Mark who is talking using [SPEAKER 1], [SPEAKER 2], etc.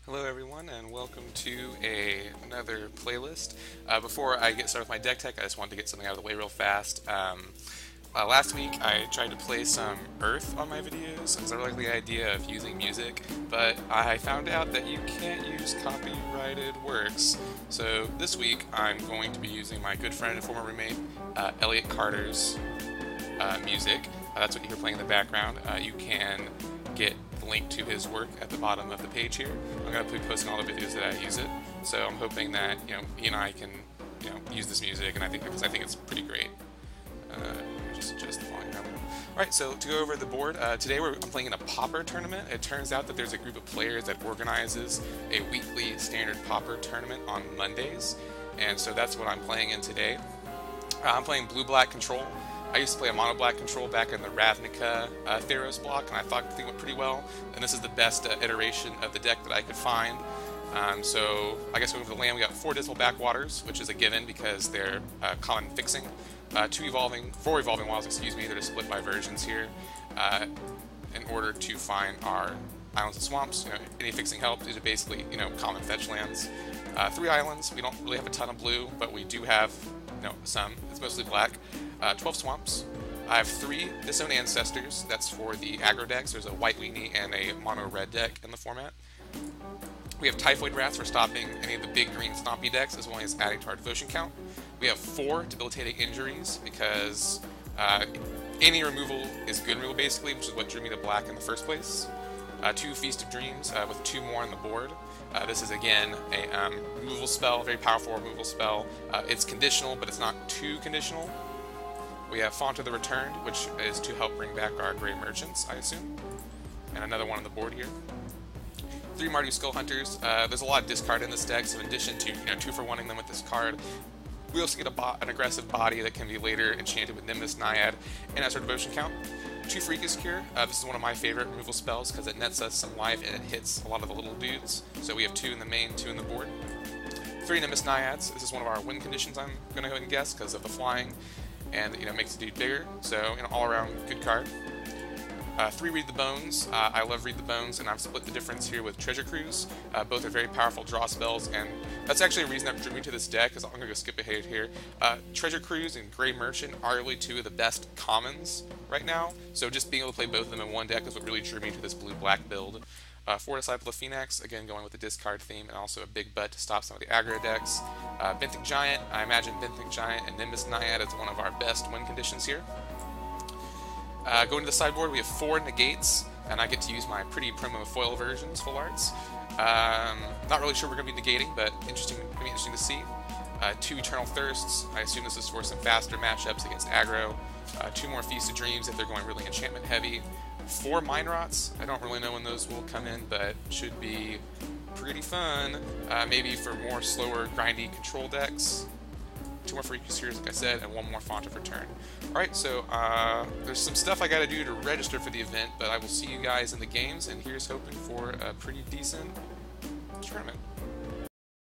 [SPEAKER 1] Hello everyone and welcome to another playlist. Before I get started with my deck tech, I just wanted to get something out of the way real fast. Last week I tried to play some Earth on my videos because I really like the idea of using music, but I found out that you can't use copyrighted works. So this week I'm going to be using my good friend and former roommate Elliot Carter's music. That's what you hear playing in the background. You can get the link to his work at the bottom of the page here. I'm going to be posting all the videos that I use it, so I'm hoping that he and I can use this music, and I think it's pretty great. Just adjust the volume down. All right, so to go over the board, today I'm playing in a Pauper tournament. It turns out that there's a group of players that organizes a weekly standard Pauper tournament on Mondays, and so that's what I'm playing in today. I'm playing blue-black control. I used to play a mono-black control back in the Ravnica Theros block, and I thought the thing went pretty well. And this is the best iteration of the deck that I could find. So I guess over the land, we got 4 Dismal Backwaters, which is a given because they're common fixing. 4 evolving wilds, excuse me. They're just split by versions here in order to find our islands and swamps. Any fixing help. These are basically common fetch lands. 3 islands. We don't really have a ton of blue, but we do have some. It's mostly black. 12 swamps. I have 3 Disown Ancestors. That's for the aggro decks. There's a white weenie and a mono red deck in the format. We have Typhoid Wraths for stopping any of the big green stompy decks, as well as adding to our devotion count. We have 4 Debilitating Injuries because any removal is good removal basically, which is what drew me to black in the first place. 2 Feast of Dreams with 2 more on the board. This is again a removal spell, very powerful removal spell. It's conditional, but it's not too conditional. We have Font of the Returned, which is to help bring back our Grey Merchants, I assume. And another one on the board here. 3 Mardu Skull Hunters. There's a lot of discard in this deck, so in addition to 2 for 1ing them with this card, we also get an aggressive body that can be later enchanted with Nimbus Naiad and has our devotion count. 2 Freakish Cure. This is one of my favorite removal spells because it nets us some life and it hits a lot of the little dudes. So we have 2 in the main, 2 in the board. 3 Nimbus Naiads. This is one of our win conditions, I'm going to go ahead and guess, because of the flying. And makes the dude bigger, so all around good card. 3 Read the Bones. I love Read the Bones, and I've split the difference here with Treasure Cruise. Both are very powerful draw spells, and that's actually a reason that drew me to this deck, because I'm going to go skip ahead here. Treasure Cruise and Grey Merchant are really 2 of the best commons right now, so just being able to play both of them in one deck is what really drew me to this blue-black build. 4 Disciple of Phoenix, again going with the discard theme, and also a big butt to stop some of the aggro decks. Benthic Giant, I imagine Benthic Giant and Nimbus Naiad is one of our best win conditions here. Going to the sideboard, we have 4 Negates, and I get to use my pretty promo foil versions, full arts. Not really sure we're going to be negating, but going to be interesting to see. 2 Eternal Thirsts, I assume this is for some faster matchups against aggro. 2 more Feast of Dreams if they're going really enchantment heavy. 4 Mind Rots, I don't really know when those will come in, but should be pretty fun. Maybe for more slower, grindy control decks. 2 more Freakish Cures, like I said, and 1 more Font of Return. Alright, so there's some stuff I gotta do to register for the event, but I will see you guys in the games, and here's hoping for a pretty decent tournament.